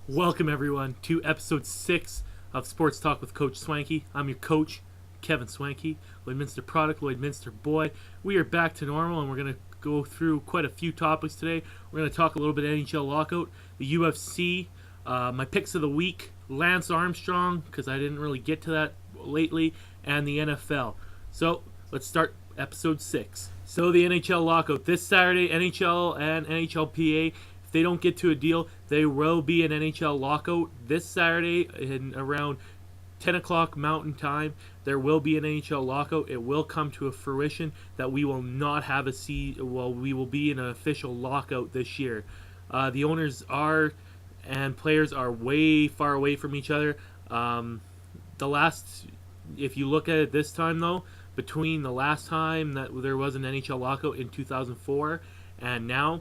Welcome, everyone, to episode 6 of Sports Talk with Coach Swanky. I'm your coach, Kevin Swanky, Lloydminster product, Lloydminster boy. We are back to normal, and we're going to go through quite a few topics today. We're going to talk a little bit NHL lockout, the UFC, my picks of the week, Lance Armstrong, because I didn't really get to that lately, and the NFL. So, let's start episode 6. So, the NHL lockout. This Saturday, NHL and NHLPA, if they don't get to a deal, there will be an NHL lockout this Saturday in around 10 o'clock Mountain Time. There will be an NHL lockout. It will come to a fruition that we will not have we will be in an official lockout this year. The owners are and players are way far away from each other. If you look at it this time though, between the last time that there was an NHL lockout in 2004 and now,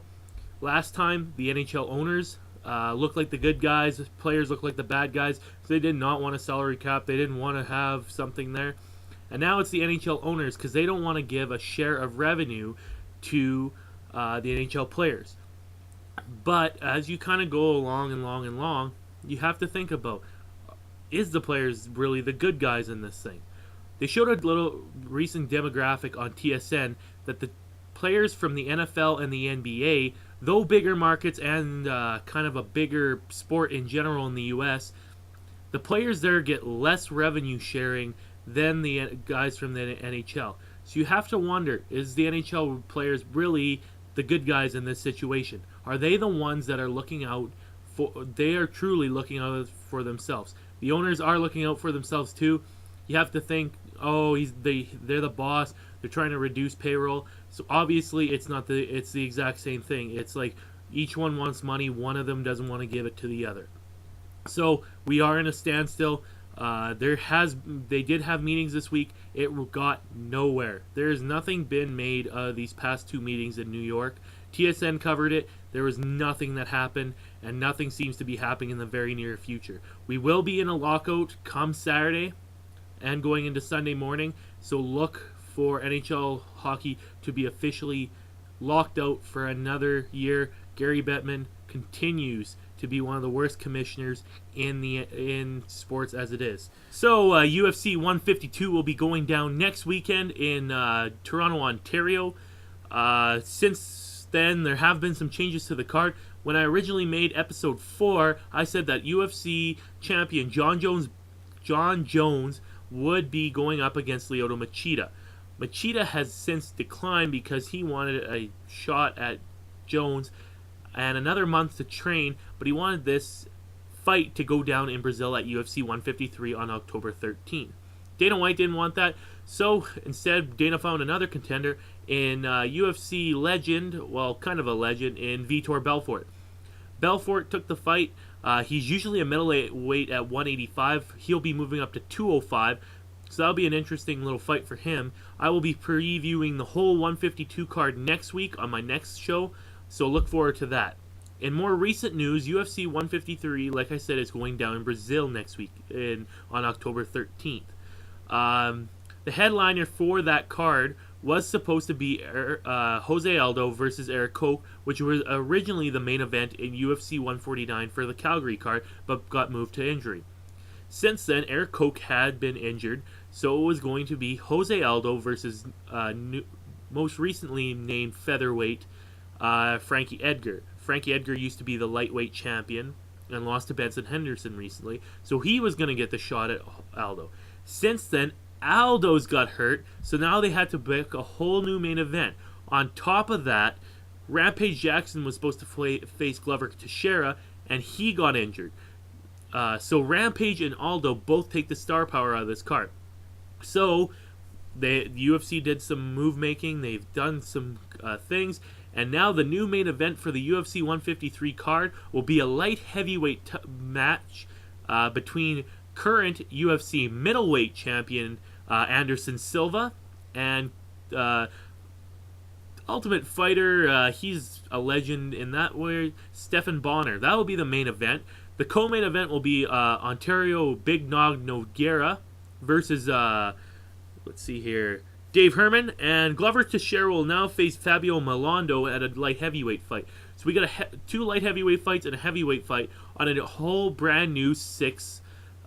last time the NHL owners looked like the good guys, players looked like the bad guys. So they did not want a salary cap. They didn't want to have something there. And now it's the NHL owners because they don't want to give a share of revenue to the NHL players. But as you kind of go along, you have to think about, is the players really the good guys in this thing? They showed a little recent demographic on TSN that the players from the NFL and the NBA, though bigger markets and kind of a bigger sport in general in the U.S., the players there get less revenue sharing than the guys from the NHL. So you have to wonder, is the NHL players really the good guys in this situation? Are they the ones that are looking out for, they are truly looking out for themselves? The owners are looking out for themselves too. You have to think, they're the boss. They're trying to reduce payroll. So obviously it's the exact same thing. It's like each one wants money, one of them doesn't want to give it to the other. So we are in a standstill. They did have meetings this week. It got nowhere. There's nothing been made of these past two meetings in New York. TSN covered it. There was nothing that happened, and nothing seems to be happening in the very near future. We will be in a lockout come Saturday and going into Sunday morning. So look for NHL hockey to be officially locked out for another year. Gary Bettman continues to be one of the worst commissioners in sports as it is. So UFC 152 will be going down next weekend in Toronto, Ontario. Since then, there have been some changes to the card. When I originally made episode 4, I said that UFC champion John Jones would be going up against Lyoto Machida. Machida has since declined because he wanted a shot at Jones and another month to train, but he wanted this fight to go down in Brazil at UFC 153 on October 13th. Dana White didn't want that, so instead Dana found another contender in UFC legend, well, kind of a legend, in Vitor Belfort. Belfort took the fight. He's usually a middleweight at 185. He'll be moving up to 205. So that'll be an interesting little fight for him. I will be previewing the whole 152 card next week on my next show, so look forward to that. In more recent news, UFC 153, like I said, is going down in Brazil next week on October 13th. The headliner for that card was supposed to be Jose Aldo versus Eric Koch, which was originally the main event in UFC 149 for the Calgary card, but got moved to injury. Since then, Eric Koch had been injured, so it was going to be Jose Aldo versus most recently named featherweight Frankie Edgar. Frankie Edgar used to be the lightweight champion and lost to Benson Henderson recently, so he was going to get the shot at Aldo. Since then, Aldo's got hurt, so now they had to book a whole new main event. On top of that, Rampage Jackson was supposed to face Glover Teixeira, and he got injured. So Rampage and Aldo both take the star power out of this card. So the UFC did some move making. They've done some things. And now the new main event for the UFC 153 card will be a light heavyweight match between current UFC middleweight champion Anderson Silva and Ultimate Fighter. He's a legend in that way. Stephan Bonner. That will be the main event. The co-main event will be Ontario Big Nog Nogueira versus, let's see here, Dave Herman and Glover Teixeira will now face Fabio Malondo at a light heavyweight fight. So we got two light heavyweight fights and a heavyweight fight on a whole brand new 6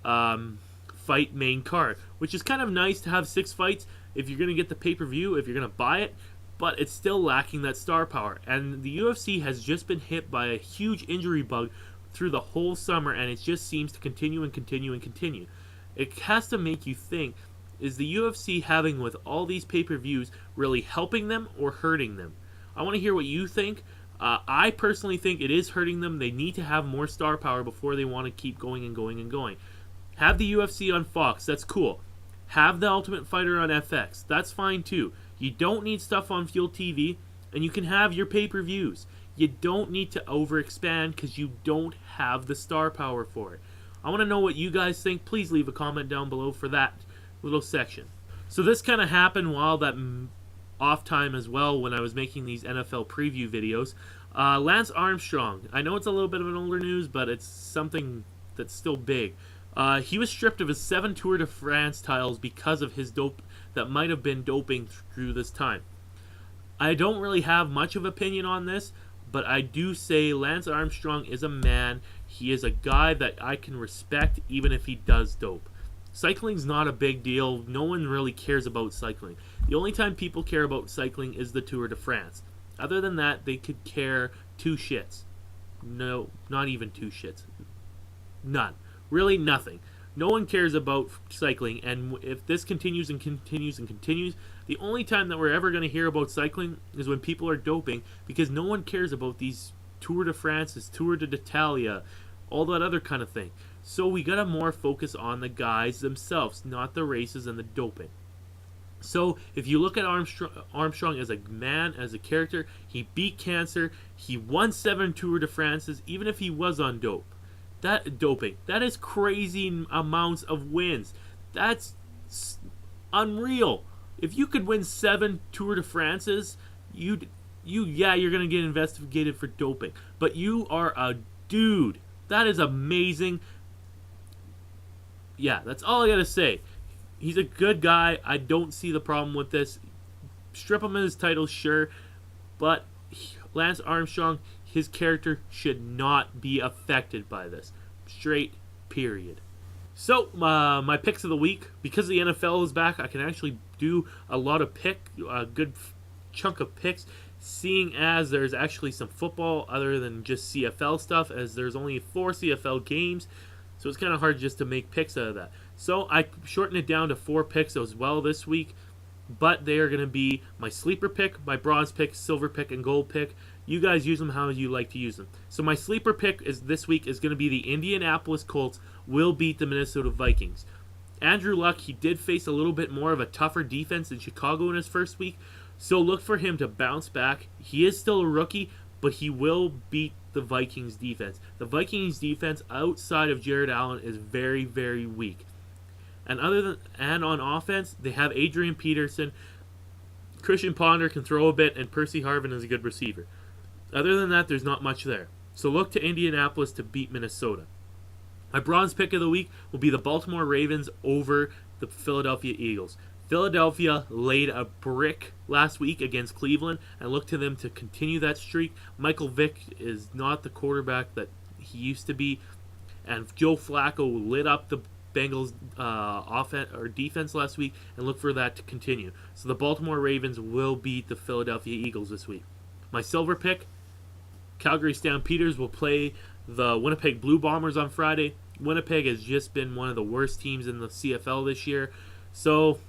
fight main card, which is kind of nice to have 6 fights if you're going to get the pay-per-view, if you're going to buy it, but it's still lacking that star power. And the UFC has just been hit by a huge injury bug through the whole summer, and it just seems to continue and continue and continue. It has to make you think, is the UFC having with all these pay-per-views really helping them or hurting them? I want to hear what you think. I personally think it is hurting them. They need to have more star power before they want to keep going and going and going. Have the UFC on Fox, that's cool. Have the Ultimate Fighter on FX, that's fine too. You don't need stuff on Fuel TV, and you can have your pay-per-views. You don't need to overexpand because you don't have the star power for it. I want to know what you guys think. Please leave a comment down below for that little section. So this kind of happened while that off time as well when I was making these NFL preview videos. Lance Armstrong, I know it's a little bit of an older news, but it's something that's still big. He was stripped of his 7 Tour de France titles because of his dope that might have been doping through this time. I don't really have much of opinion on this, but I do say Lance Armstrong is a man. He is a guy that I can respect even if he does dope. Cycling's not a big deal. No one really cares about cycling. The only time people care about cycling is the Tour de France. Other than that, they could care 2 shits. No, not even 2 shits. None. Really nothing. No one cares about cycling, and if this continues and continues and continues, the only time that we're ever going to hear about cycling is when people are doping, because no one cares about these Tour de France, Tour d'Italia, all that other kind of thing. So we got to more focus on the guys themselves, not the races and the doping. So if you look at Armstrong as a man, as a character, he beat cancer, he won 7 Tour de France's, even if he was on doping. That is crazy amounts of wins. That's unreal. If you could win 7 Tour de France's, you're gonna get investigated for doping. But you are a dude. That is amazing. Yeah, that's all I gotta say. He's a good guy. I don't see the problem with this. Strip him of his title, sure, but Lance Armstrong, his character should not be affected by this. Straight, period. So, my picks of the week. Because the NFL is back, I can actually do a good chunk of picks, seeing as there's actually some football other than just CFL stuff, as there's only 4 CFL games, so it's kind of hard just to make picks out of that. So, I shortened it down to 4 picks as well this week, but they are going to be my sleeper pick, my bronze pick, silver pick, and gold pick. You guys use them how you like to use them. So my sleeper pick this week is going to be the Indianapolis Colts will beat the Minnesota Vikings. Andrew Luck, he did face a little bit more of a tougher defense than Chicago in his first week, so look for him to bounce back. He is still a rookie, but he will beat the Vikings defense. The Vikings defense outside of Jared Allen is very, very weak. And on offense, they have Adrian Peterson, Christian Ponder can throw a bit, and Percy Harvin is a good receiver. Other than that, there's not much there. So look to Indianapolis to beat Minnesota. My bronze pick of the week will be the Baltimore Ravens over the Philadelphia Eagles. Philadelphia laid a brick last week against Cleveland, and look to them to continue that streak. Michael Vick is not the quarterback that he used to be, and Joe Flacco lit up the Bengals offense or defense last week, and look for that to continue. So the Baltimore Ravens will beat the Philadelphia Eagles this week. My silver pick, Calgary Stampeders will play the Winnipeg Blue Bombers on Friday. Winnipeg has just been one of the worst teams in the CFL this year. So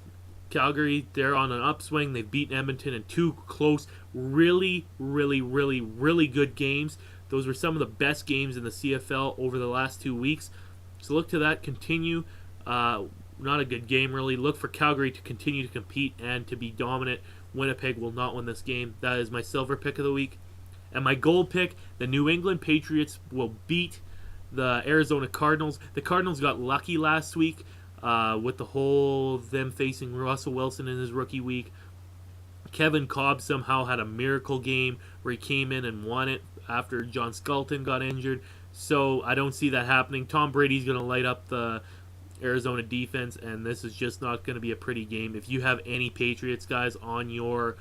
Calgary, they're on an upswing. They've beaten Edmonton in 2 close, really, really, really, really good games. Those were some of the best games in the CFL over the last 2 weeks. So look to that continue. Not a good game, really. Look for Calgary to continue to compete and to be dominant. Winnipeg will not win this game. That is my silver pick of the week. And my gold pick, the New England Patriots will beat the Arizona Cardinals. The Cardinals got lucky last week with the whole them facing Russell Wilson in his rookie week. Kevin Cobb somehow had a miracle game where he came in and won it after John Skelton got injured. So I don't see that happening. Tom Brady's going to light up the Arizona defense, and this is just not going to be a pretty game. If you have any Patriots guys on your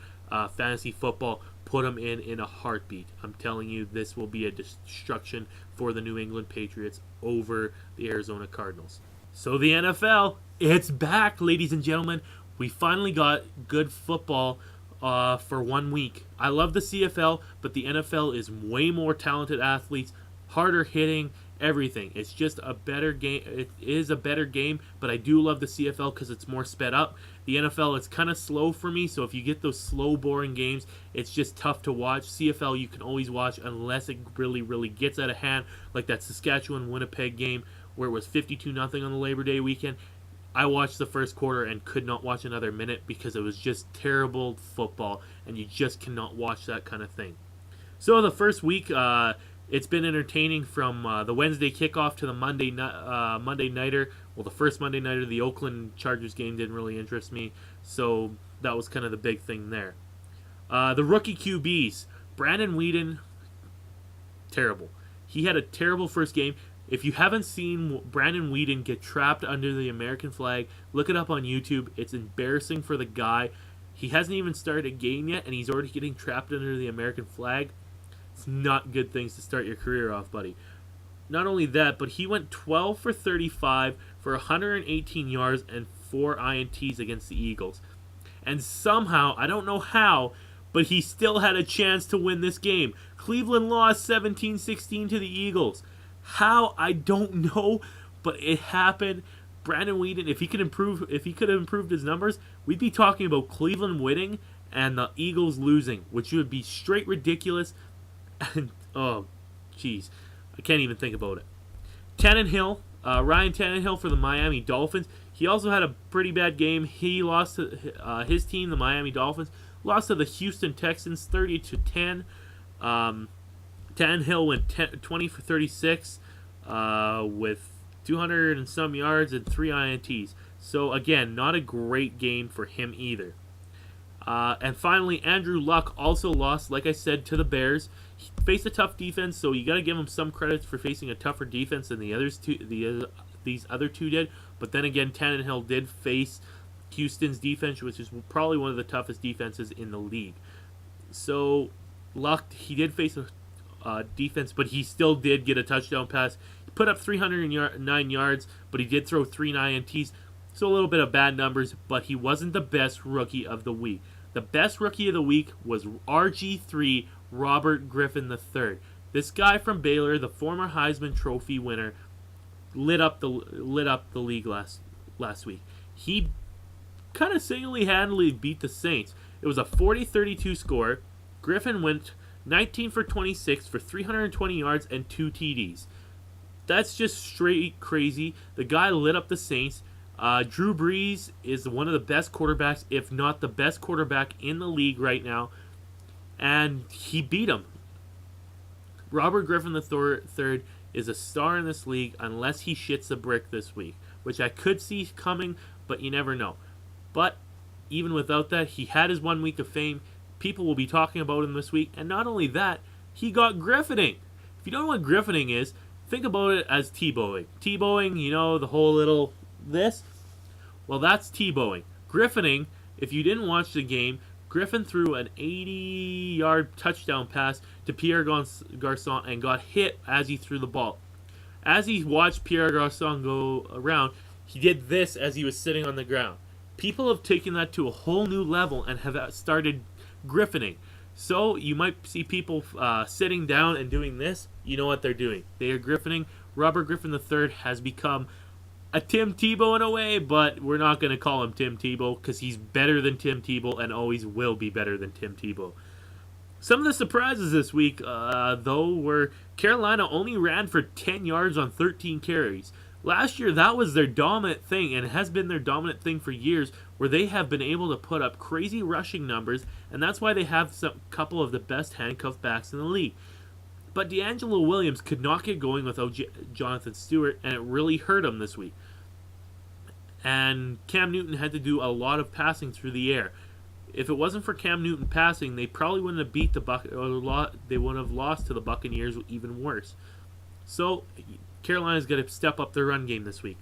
fantasy football, put them in a heartbeat. I'm telling you, this will be a destruction for the New England Patriots over the Arizona Cardinals. So the NFL, it's back, ladies and gentlemen. We finally got good football for 1 week. I love the CFL, but the NFL is way more talented athletes, harder hitting, everything. It's just a better game. It is a better game, but I do love the CFL because it's more sped up. The NFL, it's kind of slow for me, so if you get those slow, boring games, it's just tough to watch. CFL, you can always watch unless it really, really gets out of hand, like that Saskatchewan-Winnipeg game where it was 52-0 on the Labor Day weekend. I watched the first quarter and could not watch another minute because it was just terrible football, and you just cannot watch that kind of thing. So the first week, it's been entertaining from the Wednesday kickoff to the Monday nighter. Well, the first Monday nighter, the Oakland Chargers game didn't really interest me, so that was kind of the big thing there. The rookie QBs, Brandon Weeden, terrible. He had a terrible first game. If you haven't seen Brandon Weeden get trapped under the American flag, look it up on YouTube. It's embarrassing for the guy. He hasn't even started a game yet, and he's already getting trapped under the American flag. It's not good things to start your career off, buddy. Not only that, but he went 12 for 35 for 118 yards and 4 INTs against the Eagles. And somehow, I don't know how, but he still had a chance to win this game. Cleveland lost 17-16 to the Eagles. How, I don't know, but it happened. Brandon Weeden, if he could have improved his numbers, we'd be talking about Cleveland winning and the Eagles losing, which would be straight ridiculous. And oh, jeez, I can't even think about it. Ryan Tannehill for the Miami Dolphins. He also had a pretty bad game. He lost to his team, the Miami Dolphins, lost to the Houston Texans 30-10. Tannehill went 20 for 36 with 200 and some yards and 3 INTs. So, again, not a great game for him either. And finally, Andrew Luck also lost, like I said, to the Bears. He faced a tough defense, so you got to give him some credit for facing a tougher defense than these other two did. But then again, Tannehill did face Houston's defense, which is probably one of the toughest defenses in the league. So, Luck, he did face a defense, but he still did get a touchdown pass. He put up 309 yards, but he did throw 3 INTs. So a little bit of bad numbers, but he wasn't the best rookie of the week. The best rookie of the week was RG3, Robert Griffin III. This guy from Baylor, the former Heisman Trophy winner, lit up the league last week. He kind of single-handedly beat the Saints. It was a 40-32 score. Griffin went 19 for 26 for 320 yards and 2 TDs. That's just straight crazy. The guy lit up the Saints. Drew Brees is one of the best quarterbacks, if not the best quarterback in the league right now, and he beat him. Robert Griffin III is a star in this league unless he shits a brick this week, which I could see coming, but you never know. But even without that, he had his 1 week of fame. People will be talking about him this week, and not only that, he got Griffining. If you don't know what Griffining is, think about it as Tebowing. Tebowing, you know, the whole little this. Well, that's Tebowing. Griffining, if you didn't watch the game, Griffin threw an 80-yard touchdown pass to Pierre Garçon and got hit as he threw the ball. As he watched Pierre Garçon go around, he did this as he was sitting on the ground. People have taken that to a whole new level and have started Griffining. So you might see people sitting down and doing this. You know what they're doing. They are Griffining. Robert Griffin III has become a Tim Tebow in a way, but we're not going to call him Tim Tebow because he's better than Tim Tebow and always will be better than Tim Tebow. Some of the surprises this week, though, were Carolina only ran for 10 yards on 13 carries. Last year, that was their dominant thing, and it has been their dominant thing for years, where they have been able to put up crazy rushing numbers, and that's why they have a couple of the best handcuff backs in the league. But D'Angelo Williams could not get going without Jonathan Stewart, and it really hurt him this week. And Cam Newton had to do a lot of passing through the air. If it wasn't for Cam Newton passing, they probably wouldn't have beat they would have lost to the Buccaneers even worse. So Carolina's got to step up their run game this week.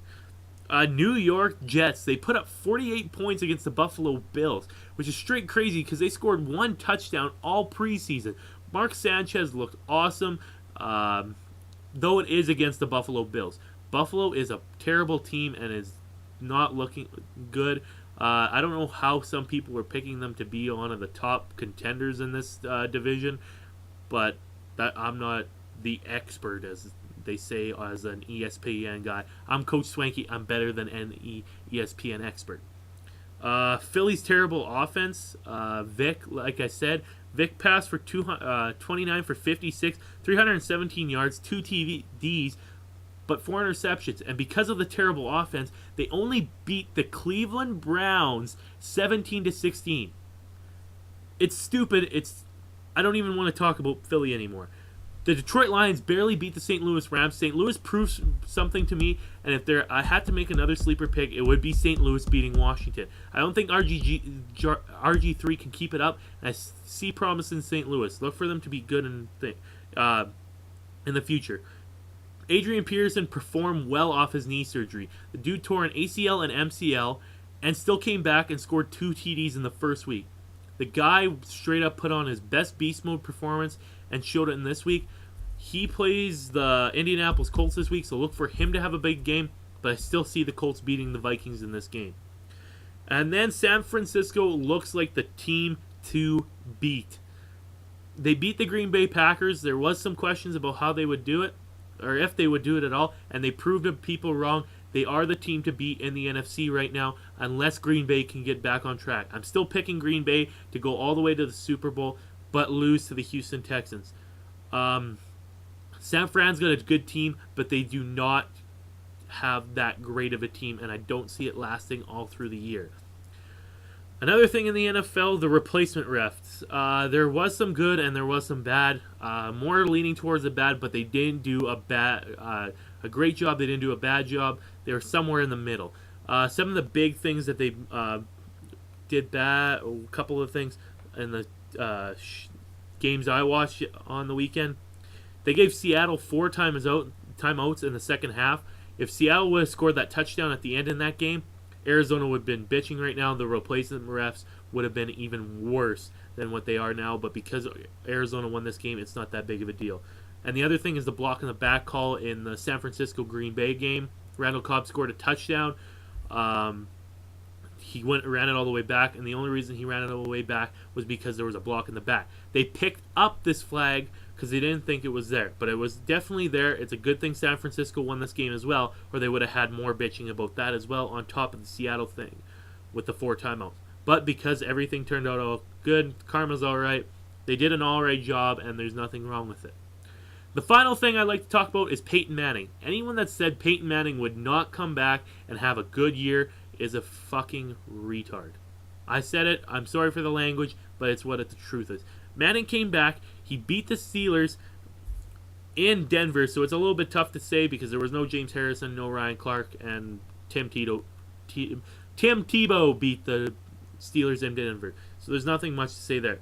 New York Jets, they put up 48 points against the Buffalo Bills, which is straight crazy because they scored one touchdown all preseason. Mark Sanchez looked awesome, though it is against the Buffalo Bills. Buffalo is a terrible team and is not looking good. I don't know how some people were picking them to be one of the top contenders in this division, but I'm not the expert, as they say, as an ESPN guy. I'm Coach Swanky. I'm better than an ESPN expert. Philly's terrible offense. Vic, like I said, Vic passed for 29 for 56, 317 yards, 2 TDs, but 4 interceptions. And because of the terrible offense, they only beat the Cleveland Browns 17-16. It's stupid. I don't even want to talk about Philly anymore. The Detroit Lions barely beat the St. Louis Rams. St. Louis proves something to me, and if I had to make another sleeper pick, it would be St. Louis beating Washington. I don't think RG3 can keep it up, and I see promise in St. Louis. Look for them to be good in the future. Adrian Peterson performed well off his knee surgery. The dude tore an ACL and MCL and still came back and scored 2 TDs in the first week. The guy straight up put on his best beast mode performance and showed it in this week. He plays the Indianapolis Colts this week, so look for him to have a big game, but I still see the Colts beating the Vikings in this game. And then San Francisco looks like the team to beat. They beat the Green Bay Packers. There was some questions about how they would do it, or if they would do it at all, and they proved people wrong. They are the team to beat in the NFC right now, unless Green Bay can get back on track. I'm still picking Green Bay to go all the way to the Super Bowl, but lose to the Houston Texans. San Fran's got a good team, but they do not have that great of a team, and I don't see it lasting all through the year. Another thing in the NFL, the replacement refs. There was some good and there was some bad. More leaning towards the bad, but they didn't do a great job. They didn't do a bad job. They were somewhere in the middle. Some of the big things that they did bad, a couple of things in the games I watched on the weekend. They gave Seattle 4 timeouts in the second half. If Seattle would have scored that touchdown at the end in that game, Arizona would have been bitching right now. The replacement refs would have been even worse than what they are now. But because Arizona won this game, it's not that big of a deal. And the other thing is the block in the back call in the San Francisco-Green Bay game. Randall Cobb scored a touchdown. He ran it all the way back, and the only reason he ran it all the way back was because there was a block in the back. They picked up this flag because they didn't think it was there, but it was definitely there. It's a good thing San Francisco won this game as well, or they would have had more bitching about that as well, on top of the Seattle thing with the 4 timeouts. But because everything turned out all good, karma's all right, they did an all right job, and there's nothing wrong with it. The final thing I'd like to talk about is Peyton Manning. Anyone that said Peyton Manning would not come back and have a good year is a fucking retard. I said it. I'm sorry for the language, but it's what the truth is. Manning came back. He beat the Steelers in Denver, so it's a little bit tough to say because there was no James Harrison, no Ryan Clark, and Tim Tebow beat the Steelers in Denver. So there's nothing much to say there.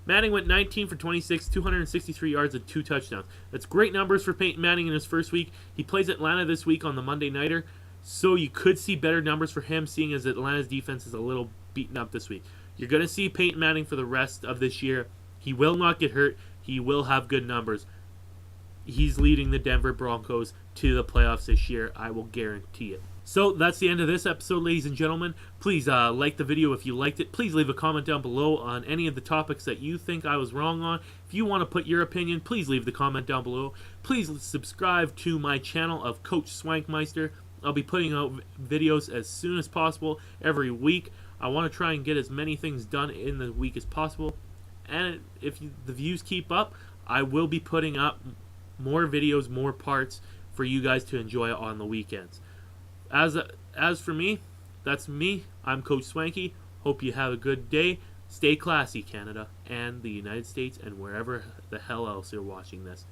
Manning went 19 for 26, 263 yards, and 2 touchdowns. That's great numbers for Peyton Manning in his first week. He plays Atlanta this week on the Monday Nighter, so you could see better numbers for him, seeing as Atlanta's defense is a little beaten up this week. You're going to see Peyton Manning for the rest of this year. He will not get hurt. He will have good numbers. He's leading the Denver Broncos to the playoffs this year. I will guarantee it. So that's the end of this episode, ladies and gentlemen. Please like the video if you liked it. Please leave a comment down below on any of the topics that you think I was wrong on. If you want to put your opinion, please leave the comment down below. Please subscribe to my channel of Coach Swankmeister. I'll be putting out videos as soon as possible every week. I want to try and get as many things done in the week as possible. And if the views keep up, I will be putting up more videos, more parts for you guys to enjoy on the weekends. As for me, that's me. I'm Coach Swanky. Hope you have a good day. Stay classy, Canada and the United States and wherever the hell else you're watching this.